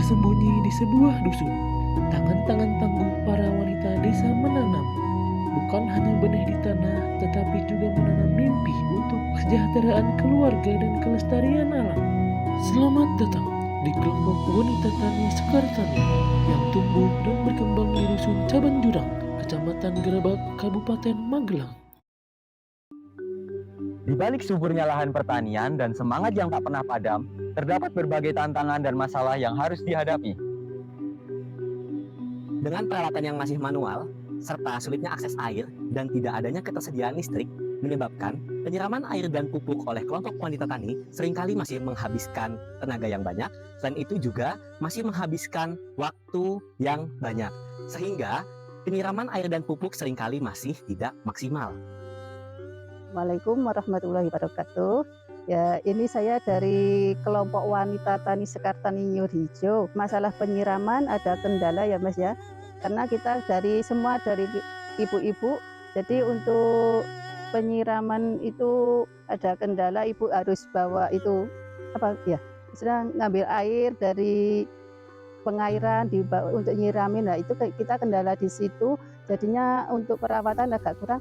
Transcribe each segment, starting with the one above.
Tersembunyi di sebuah dusun, tangan-tangan tangguh para wanita desa menanam bukan hanya benih di tanah, tetapi juga menanam mimpi untuk kesejahteraan keluarga dan kelestarian alam. Selamat datang di kelompok wanita tani Sekartani yang tumbuh dan berkembang di dusun Cabanjurang, Kecamatan Gerebek, Kabupaten Magelang. Di balik suburnya lahan pertanian dan semangat yang tak pernah padam, terdapat berbagai tantangan dan masalah yang harus dihadapi. Dengan peralatan yang masih manual, serta sulitnya akses air dan tidak adanya ketersediaan listrik, menyebabkan penyiraman air dan pupuk oleh kelompok wanita tani seringkali masih menghabiskan tenaga yang banyak, selain itu juga masih menghabiskan waktu yang banyak, sehingga penyiraman air dan pupuk seringkali masih tidak maksimal. Assalamualaikum warahmatullahi wabarakatuh. Ya, ini saya dari kelompok wanita tani Sekartani Nyur Hijau. Masalah penyiraman ada kendala ya Mas ya. Karena kita dari ibu-ibu, jadi untuk penyiraman itu ada kendala, ibu harus bawa itu sedang ngambil air dari pengairan dibawa untuk nyiramin. Nah, itu kita kendala di situ. Jadinya untuk perawatan agak kurang.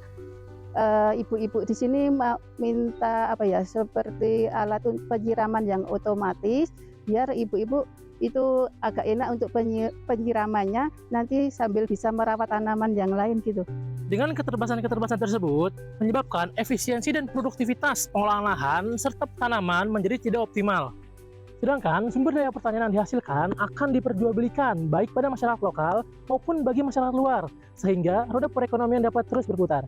Ibu-ibu di sini minta seperti alat penyiraman yang otomatis biar ibu-ibu itu agak enak untuk penyiramannya, nanti sambil bisa merawat tanaman yang lain gitu. Dengan keterbatasan tersebut menyebabkan efisiensi dan produktivitas pengolahan lahan serta tanaman menjadi tidak optimal. Sedangkan sumber daya pertanian yang dihasilkan akan diperjualbelikan baik pada masyarakat lokal maupun bagi masyarakat luar, sehingga roda perekonomian dapat terus berputar.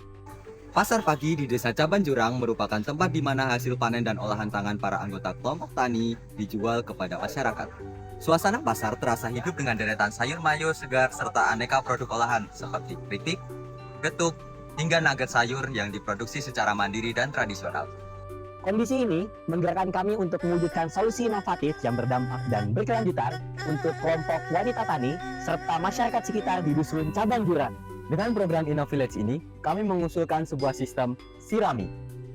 Pasar pagi di Desa Cabanjurang merupakan tempat di mana hasil panen dan olahan tangan para anggota kelompok tani dijual kepada masyarakat. Suasana pasar terasa hidup dengan deretan sayur mayur segar serta aneka produk olahan seperti keripik, getuk, hingga nugget sayur yang diproduksi secara mandiri dan tradisional. Kondisi ini menggerakkan kami untuk mewujudkan solusi inovatif yang berdampak dan berkelanjutan untuk kelompok wanita tani serta masyarakat sekitar di Dusun Cabanjurang. Dengan program InnoVillage ini, kami mengusulkan sebuah sistem SIRAMI,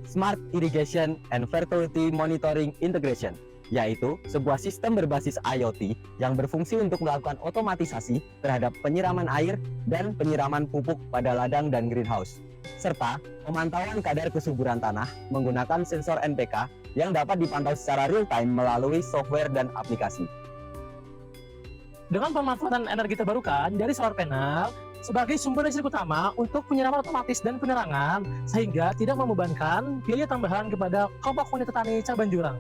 Smart Irrigation and Fertility Monitoring Integration, yaitu sebuah sistem berbasis IoT yang berfungsi untuk melakukan otomatisasi terhadap penyiraman air dan penyiraman pupuk pada ladang dan greenhouse, serta pemantauan kadar kesuburan tanah menggunakan sensor NPK yang dapat dipantau secara real-time melalui software dan aplikasi. Dengan pemanfaatan energi terbarukan dari solar panel sebagai sumber listrik utama untuk penyiraman otomatis dan penerangan, sehingga tidak membebankan biaya tambahan kepada kelompok wanita tani Cabanjurang.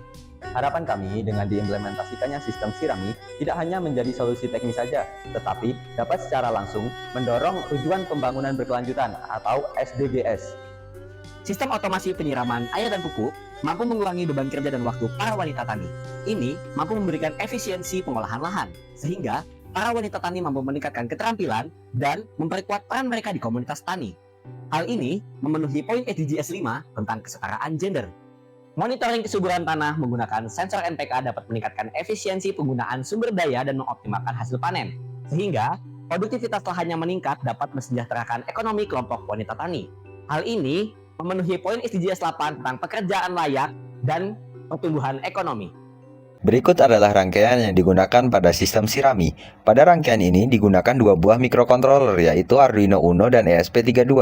Harapan kami dengan diimplementasikannya sistem SIRAMI tidak hanya menjadi solusi teknis saja, tetapi dapat secara langsung mendorong tujuan pembangunan berkelanjutan atau SDGs. Sistem otomasi penyiraman air dan pupuk mampu mengurangi beban kerja dan waktu para wanita tani. Ini mampu memberikan efisiensi pengolahan lahan, sehingga para wanita tani mampu meningkatkan keterampilan dan memperkuat peran mereka di komunitas tani. Hal ini memenuhi poin SDGs 5 tentang kesetaraan gender. Monitoring kesuburan tanah menggunakan sensor NPK dapat meningkatkan efisiensi penggunaan sumber daya dan mengoptimalkan hasil panen, sehingga produktivitas lahannya meningkat dapat mensejahterakan ekonomi kelompok wanita tani. Hal ini memenuhi poin SDGs 8 tentang pekerjaan layak dan pertumbuhan ekonomi. Berikut adalah rangkaian yang digunakan pada sistem SIRAMI. Pada rangkaian ini digunakan dua buah microcontroller, yaitu Arduino Uno dan ESP32.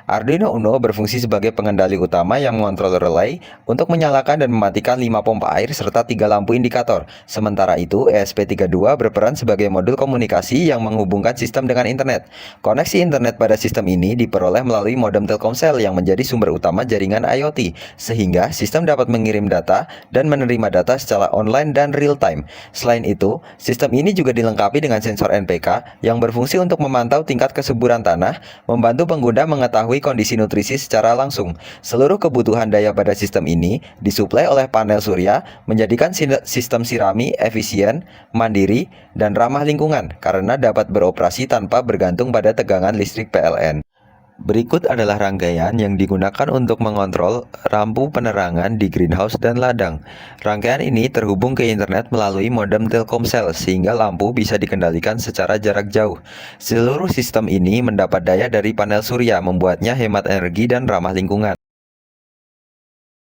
Arduino Uno berfungsi sebagai pengendali utama yang mengontrol relay untuk menyalakan dan mematikan 5 pompa air serta 3 lampu indikator. Sementara itu, ESP32 berperan sebagai modul komunikasi yang menghubungkan sistem dengan internet. Koneksi internet pada sistem ini diperoleh melalui modem Telkomsel yang menjadi sumber utama jaringan IoT, sehingga sistem dapat mengirim data dan menerima data secara online dan real time. Selain itu, sistem ini juga dilengkapi dengan sensor NPK yang berfungsi untuk memantau tingkat kesuburan tanah, membantu pengguna mengetahui kondisi nutrisi secara langsung. Seluruh kebutuhan daya pada sistem ini disuplai oleh panel surya, menjadikan sistem SIRAMI efisien, mandiri, dan ramah lingkungan karena dapat beroperasi tanpa bergantung pada tegangan listrik PLN. Berikut adalah rangkaian yang digunakan untuk mengontrol lampu penerangan di greenhouse dan ladang. Rangkaian ini terhubung ke internet melalui modem Telkomsel sehingga lampu bisa dikendalikan secara jarak jauh. Seluruh sistem ini mendapat daya dari panel surya, membuatnya hemat energi dan ramah lingkungan.